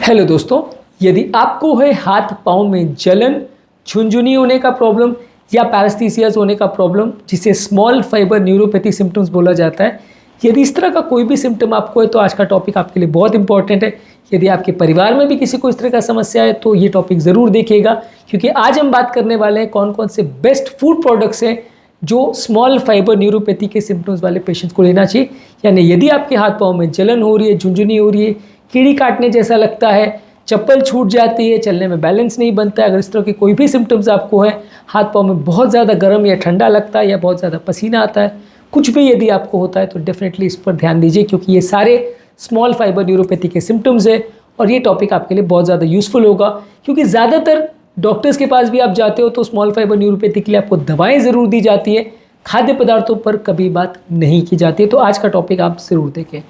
Hello दोस्तों, यदि आपको है हाथ पाँव में जलन, झुनझुनी होने का प्रॉब्लम या पैरास्थीसियाज होने का प्रॉब्लम, जिसे स्मॉल फाइबर न्यूरोपैथी सिम्टम्स बोला जाता है, यदि इस तरह का कोई भी सिम्टम आपको है तो आज का टॉपिक आपके लिए बहुत इंपॉर्टेंट है। यदि आपके परिवार में भी किसी को इस तरह का समस्या है तो ये टॉपिक ज़रूर देखिएगा, क्योंकि आज हम बात करने वाले हैं कौन कौन से बेस्ट फूड प्रोडक्ट्स हैं जो स्मॉल फाइबर न्यूरोपैथी के सिम्टम्स वाले पेशेंट्स को लेना चाहिए। यानी यदि आपके हाथ पाँव में जलन हो रही है, झुनझुनी हो रही है, कीड़ी काटने जैसा लगता है, चप्पल छूट जाती है, चलने में बैलेंस नहीं बनता है, अगर इस तरह के कोई भी सिम्टम्स आपको हैं, हाथ पाँव में बहुत ज़्यादा गर्म या ठंडा लगता है या बहुत ज़्यादा पसीना आता है, कुछ भी यदि आपको होता है तो डेफिनेटली इस पर ध्यान दीजिए, क्योंकि ये सारे स्मॉल फाइबर न्यूरोपैथी के सिम्टम्स है और ये टॉपिक आपके लिए बहुत ज़्यादा यूज़फुल होगा। क्योंकि ज़्यादातर डॉक्टर्स के पास भी आप जाते हो तो स्मॉल फाइबर न्यूरोपैथी के लिए आपको दवाएँ ज़रूर दी जाती है, खाद्य पदार्थों पर कभी बात नहीं की जाती है। तो आज का टॉपिक आप ज़रूर देखें।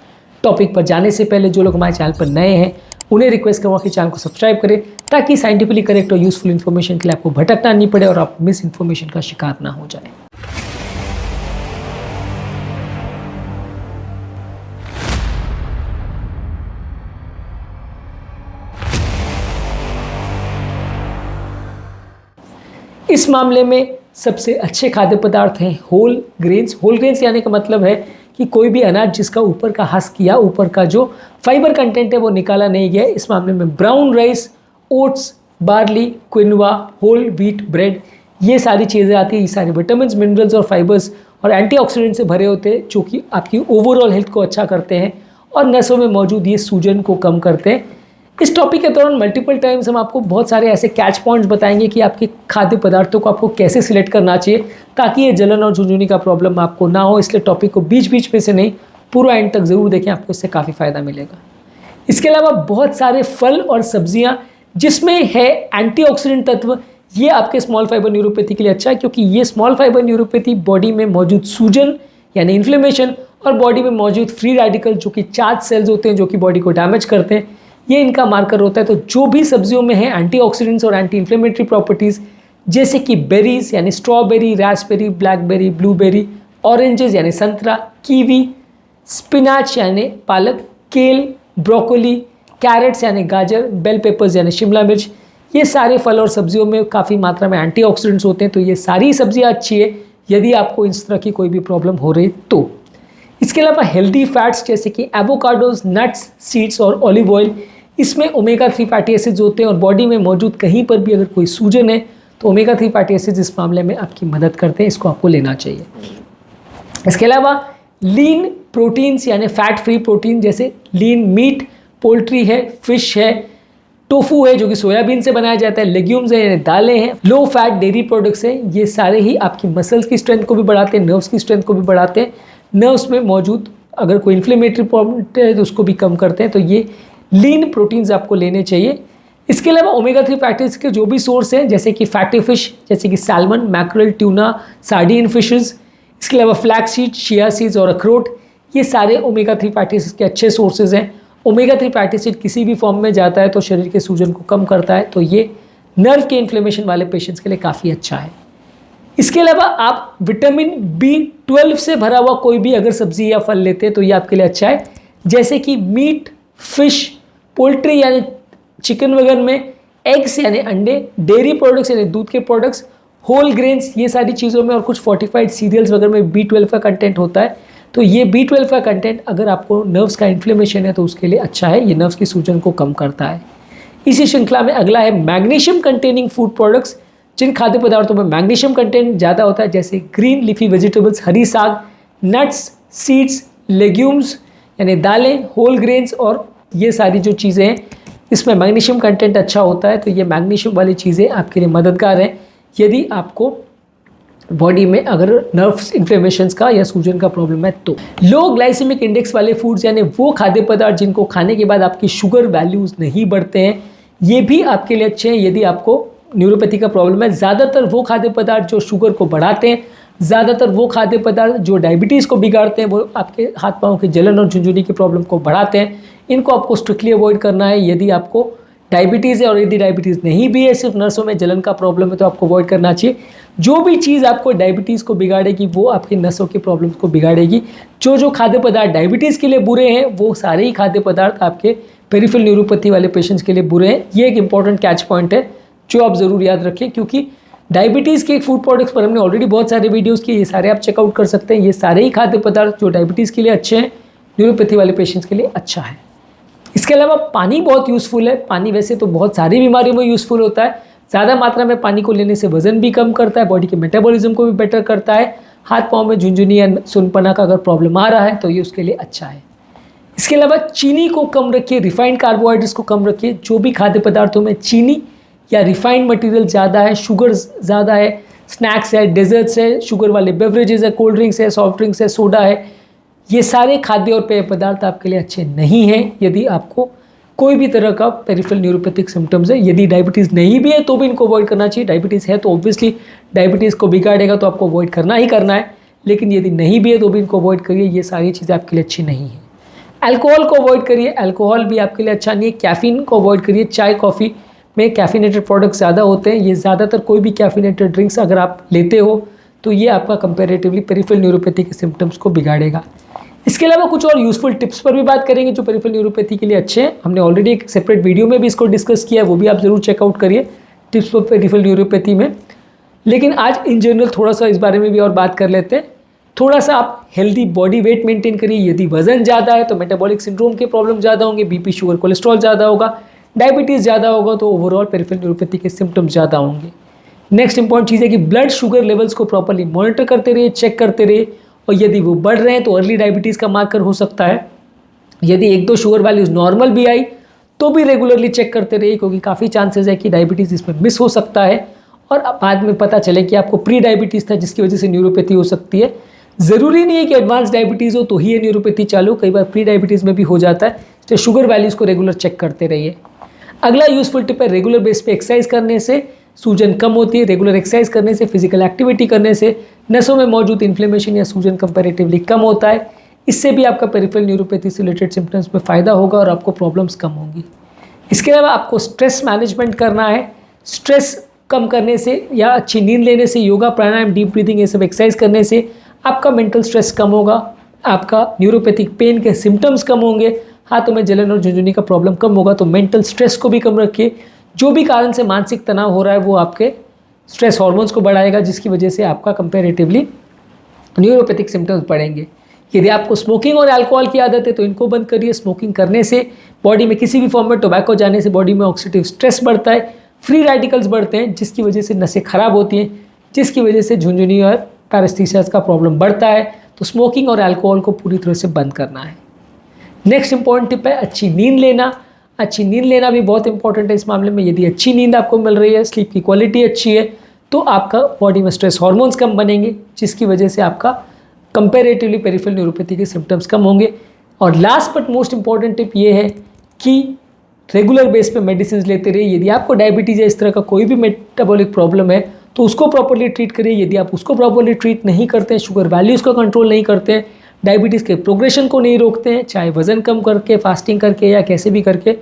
टॉपिक पर जाने से पहले जो लोग हमारे चैनल पर नए हैं उन्हें रिक्वेस्ट करूँगा कि चैनल को सब्सक्राइब करें, ताकि साइंटिफिकली करेक्ट और यूजफुल इन्फॉर्मेशन के लिए आपको भटकना नहीं पड़े और आप मिस इन्फॉर्मेशन का शिकार ना हो जाए। इस मामले में सबसे अच्छे खाद्य पदार्थ हैं होल ग्रेन्स। होल ग्रेन्स यानी का मतलब है कि कोई भी अनाज जिसका ऊपर का हस्क या ऊपर का जो फाइबर कंटेंट है वो निकाला नहीं गया। इस मामले में brown rice, oats, barley, quinoa, whole wheat bread, ये सारी चीज़ें आती हैं। ये सारे विटामिन्स, मिनरल्स और फाइबर्स और एंटीऑक्सीडेंट से भरे होते हैं, जो कि आपकी ओवरऑल हेल्थ को अच्छा करते हैं और नसों में मौजूद ये सूजन को कम करते हैं। इस टॉपिक के दौरान मल्टीपल टाइम्स हम आपको बहुत सारे ऐसे कैच पॉइंट्स बताएंगे कि आपके खाद्य पदार्थों को आपको कैसे सिलेक्ट करना चाहिए, ताकि ये जलन और झुनझुनी का प्रॉब्लम आपको ना हो। इसलिए टॉपिक को बीच बीच में से नहीं, पूरा एंड तक ज़रूर देखें, आपको इससे काफ़ी फ़ायदा मिलेगा। इसके अलावा बहुत सारे फल और सब्जियां जिसमें है एंटीऑक्सीडेंट तत्व, ये आपके स्मॉल फाइबर न्यूरोपैथी के लिए अच्छा है, क्योंकि ये स्मॉल फाइबर न्यूरोपैथी बॉडी में मौजूद सूजन यानी इन्फ्लेमेशन और बॉडी में मौजूद फ्री रेडिकल जो कि चार्ज सेल्स होते हैं जो कि बॉडी को डैमेज करते हैं, ये इनका मार्कर होता है। तो जो भी सब्जियों में है एंटीऑक्सीडेंट्स और एंटी इन्फ्लेमेटरी प्रॉपर्टीज़, जैसे कि बेरीज यानी strawberry, Raspberry, blackberry, blueberry, oranges यानी संतरा, कीवी, स्पिनाच यानी पालक, केल, ब्रोकोली, कैरेट्स यानी गाजर, बेल पेपर्स यानी शिमला मिर्च, ये सारे फल और सब्जियों में काफ़ी मात्रा में एंटीऑक्सीडेंट्स होते हैं। तो ये सारी सब्जियां अच्छी है यदि आपको इस तरह की कोई भी प्रॉब्लम हो रही तो। इसके अलावा हेल्दी फैट्स जैसे कि एवोकाडोज, नट्स, सीड्स और ऑलिव ऑयल, इसमें ओमेगा 3 फैटी एसिड्स होते हैं और बॉडी में मौजूद कहीं पर भी अगर कोई सूजन है तो ओमेगा 3 फैटी एसिड्स इस मामले में आपकी मदद करते हैं, इसको आपको लेना चाहिए। इसके अलावा लीन प्रोटीन्स यानी फैट फ्री प्रोटीन, जैसे लीन मीट, पोल्ट्री है, फिश है, टोफू है जो कि सोयाबीन से बनाया जाता है, लेग्यूम्स है यानी दालें हैं, लो फैट डेयरी प्रोडक्ट्स हैं, ये सारे ही आपकी मसल्स की स्ट्रेंथ को भी बढ़ाते हैं, नर्व्स की स्ट्रेंथ को भी बढ़ाते हैं, नर्व्स में मौजूद अगर कोई इन्फ्लेमेटरी प्रॉब्लम है तो उसको भी कम करते हैं। तो ये लीन प्रोटीन्स आपको लेने चाहिए। इसके अलावा ओमेगा 3 फैटी एसिड्स के जो भी सोर्स हैं, जैसे कि फैटी फिश जैसे कि salmon, mackerel, tuna, sardine fishes, इसके अलावा फ्लैक्स सीड, चिया सीड्स और अखरोट, ये सारे ओमेगा 3 फैटी एसिड्स के अच्छे सोर्सेज हैं। ओमेगा 3 फैटी एसिड किसी भी फॉर्म में जाता है तो शरीर के सूजन को कम करता है, तो ये नर्व के इन्फ्लेमेशन वाले पेशेंट्स के लिए काफ़ी अच्छा है। इसके अलावा आप विटामिन B12 से भरा हुआ कोई भी अगर सब्जी या फल लेते हैं तो ये आपके लिए अच्छा है, जैसे कि मीट, फिश, पोल्ट्री यानी चिकन वगैरह में, एग्स यानी अंडे, डेयरी प्रोडक्ट्स यानी दूध के प्रोडक्ट्स, होल ग्रेन्स, ये सारी चीज़ों में और कुछ फोर्टिफाइड सीरियल्स वगैरह में B12 का कंटेंट होता है। तो ये B12 का कंटेंट अगर आपको नर्व्स का इन्फ्लेमेशन है तो उसके लिए अच्छा है, ये नर्व्स की सूजन को कम करता है। इसी श्रृंखला में अगला है मैग्नीशियम कंटेनिंग फूड प्रोडक्ट्स, जिन खाद्य पदार्थों में मैग्नीशियम कंटेंट ज़्यादा होता है, जैसे ग्रीन लीफी वेजिटेबल्स, हरी साग, नट्स, सीड्स, लेग्यूम्स यानी दालें, होल ग्रेन्स और ये सारी जो चीज़ें हैं इसमें मैग्नीशियम कंटेंट अच्छा होता है। तो ये मैग्नीशियम वाली चीज़ें आपके लिए मददगार हैं यदि आपको बॉडी में अगर नर्व्स इन्फ्लेमेशंस का या सूजन का प्रॉब्लम है तो। लो ग्लाइसेमिक इंडेक्स वाले फूड्स यानी वो खाद्य पदार्थ जिनको खाने के बाद आपकी शुगर वैल्यूज़ नहीं बढ़ते हैं, ये भी आपके लिए अच्छे हैं यदि आपको न्यूरोपैथी का प्रॉब्लम है। ज़्यादातर वो खाद्य पदार्थ जो शुगर को बढ़ाते हैं, ज़्यादातर वो खाद्य पदार्थ जो डायबिटीज़ को बिगाड़ते हैं, वो आपके हाथ पाँव की जलन और झुनझुनी की प्रॉब्लम को बढ़ाते हैं, इनको आपको स्ट्रिक्टली अवॉइड करना है। यदि आपको डायबिटीज़ है और यदि डायबिटीज़ नहीं भी है, सिर्फ नसों में जलन का प्रॉब्लम है, तो आपको अवॉइड करना चाहिए। जो भी चीज़ आपको डायबिटीज़ को बिगाड़ेगी वो आपकी नसों की प्रॉब्लम्स को बिगाड़ेगी। जो खाद्य पदार्थ डायबिटीज़ के लिए बुरे हैं वो सारे ही खाद्य पदार्थ आपके पेरिफेरल न्यूरोपैथी वाले पेशेंट्स के लिए बुरे हैं। ये एक इंपॉर्टेंट कैच पॉइंट है जो आप ज़रूर याद रखें, क्योंकि डायबिटीज़ के फूड प्रोडक्ट्स पर हमने ऑलरेडी बहुत सारे वीडियोस किए, ये सारे आप चेकआउट कर सकते हैं। ये सारे ही खाद्य पदार्थ जो डायबिटीज़ के लिए अच्छे हैं, न्यूरोपैथी वाले पेशेंट्स के लिए अच्छा है। इसके अलावा पानी बहुत यूज़फुल है। पानी वैसे तो बहुत सारी बीमारियों में यूज़फुल होता है। ज़्यादा मात्रा में पानी को लेने से वजन भी कम करता है, बॉडी के मेटाबॉलिज्म को भी बेटर करता है। हाथ पाँव में झुनझुनी या सुनपना का अगर प्रॉब्लम आ रहा है तो ये उसके लिए अच्छा है। इसके अलावा चीनी को कम रखिए, रिफाइंड कार्बोहाइड्रेट्स को कम रखिए। जो भी खाद्य पदार्थों में चीनी या रिफाइंड मटेरियल ज़्यादा है, शुगर ज़्यादा है, स्नैक्स है, डेजर्ट्स है, शुगर वाले बेवरेजेस है, कोल्ड ड्रिंक्स है, सॉफ्ट ड्रिंक्स है, सोडा है, ये सारे खाद्य और पेय पदार्थ आपके लिए अच्छे नहीं हैं यदि आपको कोई भी तरह का पेरिफेरल न्यूरोपैथिक सिम्टम्स है। यदि डायबिटीज़ नहीं भी है तो भी इनको अवॉइड करना चाहिए। डायबिटीज़ है तो ऑब्वियसली डायबिटीज़ को बिगाड़ेगा तो आपको अवॉइड करना ही करना है, लेकिन यदि नहीं भी है तो भी इनको अवॉइड करिए। ये सारी चीज़ें आपके लिए अच्छी नहीं है। अल्कोहल को अवॉइड करिए, अल्कोहल भी आपके लिए अच्छा नहीं है। कैफ़ीन को अवॉइड करिए। चाय कॉफ़ी में कैफिनेटेड प्रोडक्ट्स ज़्यादा होते हैं। ये ज़्यादातर कोई भी कैफिनेटेड ड्रिंक्स अगर आप लेते हो तो ये आपका कंपैरेटिवली पेरिफेरल न्यूरोपैथी के सिम्टम्स को बिगाड़ेगा। इसके अलावा कुछ और यूज़फुल टिप्स पर भी बात करेंगे जो पेरिफेरल न्यूरोपैथी के लिए अच्छे हैं। हमने ऑलरेडी एक सेपरेट वीडियो में भी इसको डिस्कस किया है, वो भी आप ज़रूर चेकआउट करिए, टिप्स फॉर पेरिफेरल न्यूरोपैथी में। लेकिन आज इन जनरल थोड़ा सा इस बारे में भी और बात कर लेते हैं। थोड़ा सा आप हेल्दी बॉडी वेट मेंटेन करिए। यदि वजन ज़्यादा है तो मेटाबॉलिक सिंड्रोम के प्रॉब्लम ज़्यादा होंगे, बीपी, शुगर, कोलेस्ट्रॉल ज़्यादा होगा, डायबिटीज़ ज़्यादा होगा तो ओवरऑल पेरिफेरल न्यूरोपैथी के सिम्टम्स ज़्यादा होंगे। नेक्स्ट इंपॉर्टेंट चीज़ है कि ब्लड शुगर लेवल्स को प्रॉपर्ली मॉनिटर करते रहिए, चेक करते रहिए, और यदि वो बढ़ रहे हैं तो अर्ली डायबिटीज़ का मार्कर हो सकता है। यदि 1-2 शुगर वैल्यूज़ नॉर्मल भी आई तो भी रेगुलरली चेक करते रहिए, क्योंकि काफ़ी चांसेस है कि डायबिटीज़ इसमें मिस हो सकता है और बाद में पता चले कि आपको प्री डायबिटीज़ था जिसकी वजह से न्यूरोपैथी हो सकती है। ज़रूरी नहीं है कि एडवांस डायबिटीज़ हो तो ही ये न्यूरोपैथी चालू, कई बार प्री डायबिटीज़ में भी हो जाता है। तो शुगर वैल्यूज़ को रेगुलर चेक करते रहिए। अगला यूज़फुल टिप है, रेगुलर बेस पे एक्सरसाइज करने से सूजन कम होती है। रेगुलर एक्सरसाइज करने से, फिजिकल एक्टिविटी करने से नसों में मौजूद इन्फ्लेमेशन या सूजन कंपैरेटिवली कम होता है। इससे भी आपका पेरिफेरल न्यूरोपैथी से रिलेटेड सिम्टम्स में फ़ायदा होगा और आपको प्रॉब्लम्स कम होंगी। इसके अलावा आपको स्ट्रेस मैनेजमेंट करना है। स्ट्रेस कम करने से या अच्छी नींद लेने से, योगा, प्राणायाम, डीप ब्रीदिंग, ये सब एक्सरसाइज करने से आपका मेंटल स्ट्रेस कम होगा, आपका न्यूरोपैथिक पेन के सिम्टम्स कम होंगे, हाथों में जलन और झुनझुनी का प्रॉब्लम कम होगा। तो मेंटल स्ट्रेस को भी कम रखिए। जो भी कारण से मानसिक तनाव हो रहा है वो आपके स्ट्रेस हार्मोन्स को बढ़ाएगा, जिसकी वजह से आपका कंपैरेटिवली न्यूरोपैथिक सिम्टम्स बढ़ेंगे। यदि आपको स्मोकिंग और अल्कोहल की आदत है तो इनको बंद करिए। स्मोकिंग करने से बॉडी में किसी भी फॉर्म में टोबैको जाने से बॉडी में ऑक्सीडेटिव स्ट्रेस बढ़ता है, फ्री रेडिकल्स बढ़ते हैं, जिसकी वजह से नसें खराब होती हैं, जिसकी वजह से झुनझुनी और पैरेस्थीसिस का प्रॉब्लम बढ़ता है। तो स्मोकिंग और अल्कोहल को पूरी तरह से बंद करना है। नेक्स्ट इंपॉर्टेंट टिप है अच्छी नींद लेना। अच्छी नींद लेना भी बहुत इंपॉर्टेंट है इस मामले में। यदि अच्छी नींद आपको मिल रही है, स्लीप की क्वालिटी अच्छी है, तो आपका बॉडी में स्ट्रेस हार्मोन्स कम बनेंगे, जिसकी वजह से आपका कंपैरेटिवली पेरिफेरल न्यूरोपैथी के सिम्टम्स कम होंगे। और last but most important tip ये है कि रेगुलर बेस पे मेडिसिन लेते रहिए। यदि आपको डायबिटीज़ या इस तरह का कोई भी मेटाबॉलिक प्रॉब्लम है तो उसको प्रॉपर्ली ट्रीट करिए। यदि आप उसको प्रॉपर्ली ट्रीट नहीं करते हैं, शुगर वैल्यूज़ को कंट्रोल नहीं करते हैं, डायबिटीज़ के प्रोग्रेशन को नहीं रोकते हैं, चाहे वज़न कम करके, फास्टिंग करके या कैसे भी करके,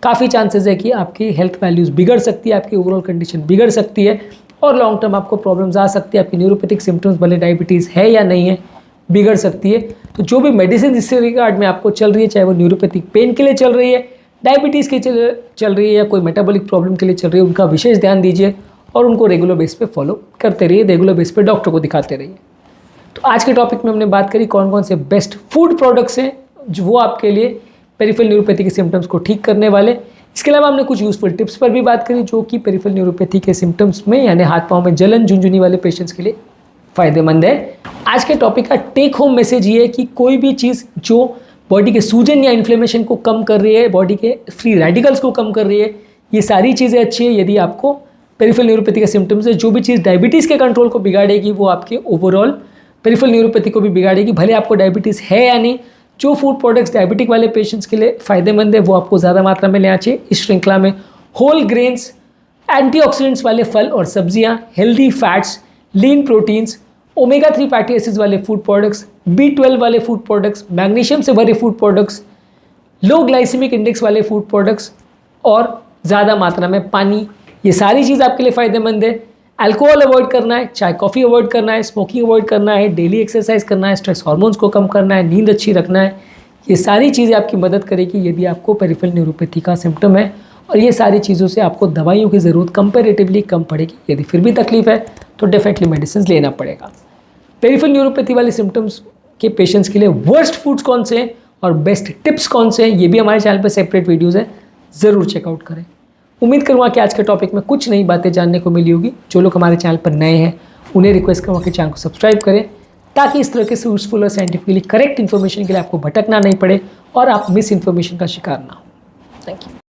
काफ़ी चांसेस है कि आपकी हेल्थ वैल्यूज़ बिगड़ सकती है, आपकी ओवरऑल कंडीशन बिगड़ सकती है और लॉन्ग टर्म आपको प्रॉब्लम्स आ सकती है। आपकी न्यूरोपैथिक सिम्टम्स भले डायबिटीज़ है या नहीं है, बिगड़ सकती है। तो जो भी मेडिसिन इस रिगार्ड में आपको चल रही है, चाहे वो न्यूरोपैथिक पेन के लिए चल रही है, डायबिटीज़ के चल रही है या कोई मेटाबॉलिक प्रॉब्लम के लिए चल रही है, उनका विशेष ध्यान दीजिए और उनको रेगुलर बेस पे फॉलो करते रहिए, रेगुलर बेस पे डॉक्टर को दिखाते रहिए। तो आज के टॉपिक में हमने बात करी कौन कौन से बेस्ट फूड प्रोडक्ट्स हैं जो वो आपके लिए पेरिफेरल न्यूरोपैथी के सिम्टम्स को ठीक करने वाले। इसके अलावा हमने कुछ यूज़फुल टिप्स पर भी बात करी जो कि पेरिफेरल न्यूरोपैथी के सिम्टम्स में यानी हाथ पाँव में जलन, झुनझुनी वाले पेशेंट्स के लिए फ़ायदेमंद है। आज के टॉपिक का टेक होम मैसेज ये है कि कोई भी चीज़ जो बॉडी के सूजन या इन्फ्लेमेशन को कम कर रही है, बॉडी के फ्री रेडिकल्स को कम कर रही है, ये सारी चीज़ें अच्छी है। यदि आपको पेरिफेरल न्यूरोपैथी के सिम्टम्स है, जो भी चीज़ डायबिटीज़ के कंट्रोल को बिगाड़ेगी वो आपके ओवरऑल पेरिफेरल न्यूरोपैथी को भी बिगाड़ेगी, भले आपको डायबिटीज़ है या नहीं। जो फूड प्रोडक्ट्स डायबिटिक वाले पेशेंट्स के लिए फ़ायदेमंद है वो आपको ज़्यादा मात्रा में लेना चाहिए। इस श्रृंखला में होल ग्रेन्स, एंटीऑक्सीडेंट्स वाले फल और सब्जियां, हेल्दी फैट्स, लीन प्रोटीन्स, ओमेगा 3 फैटी एसिड्स वाले फूड प्रोडक्ट्स, B12 वाले फूड प्रोडक्ट्स, मैग्नीशियम से भरे फूड प्रोडक्ट्स, लो ग्लाइसेमिक इंडेक्स वाले फूड प्रोडक्ट्स और ज़्यादा मात्रा में पानी, ये सारी चीज़ आपके लिए फ़ायदेमंद है। अल्कोहल अवॉइड करना है, चाय कॉफ़ी अवॉइड करना है, स्मोकिंग अवॉइड करना है, डेली एक्सरसाइज करना है, स्ट्रेस हार्मोन्स को कम करना है, नींद अच्छी रखना है, ये सारी चीज़ें आपकी मदद करेगी यदि आपको पेरिफेरल न्यूरोपैथी का सिम्टम है, और ये सारी चीज़ों से आपको दवाइयों की ज़रूरत कंपैरेटिवली कम पड़ेगी। यदि फिर भी तकलीफ है तो डेफिनेटली मेडिसिन लेना पड़ेगा। पेरिफेरल न्यूरोपैथी वाले सिम्टम्स के पेशेंट्स के लिए वर्स्ट फूड्स कौन से हैं और बेस्ट टिप्स कौन से हैं, ये भी हमारे चैनल पर सेपरेट वीडियोज़ है, ज़रूर चेकआउट करें। उम्मीद करूँगा कि आज के टॉपिक में कुछ नई बातें जानने को मिली होगी। जो लोग हमारे चैनल पर नए हैं उन्हें रिक्वेस्ट करूँगा कि चैनल को सब्सक्राइब करें, ताकि इस तरह के यूजफुल और साइंटिफिकली करेक्ट इन्फॉर्मेशन के लिए आपको भटकना नहीं पड़े और आप मिस इन्फॉर्मेशन का शिकार ना हो। Thank you.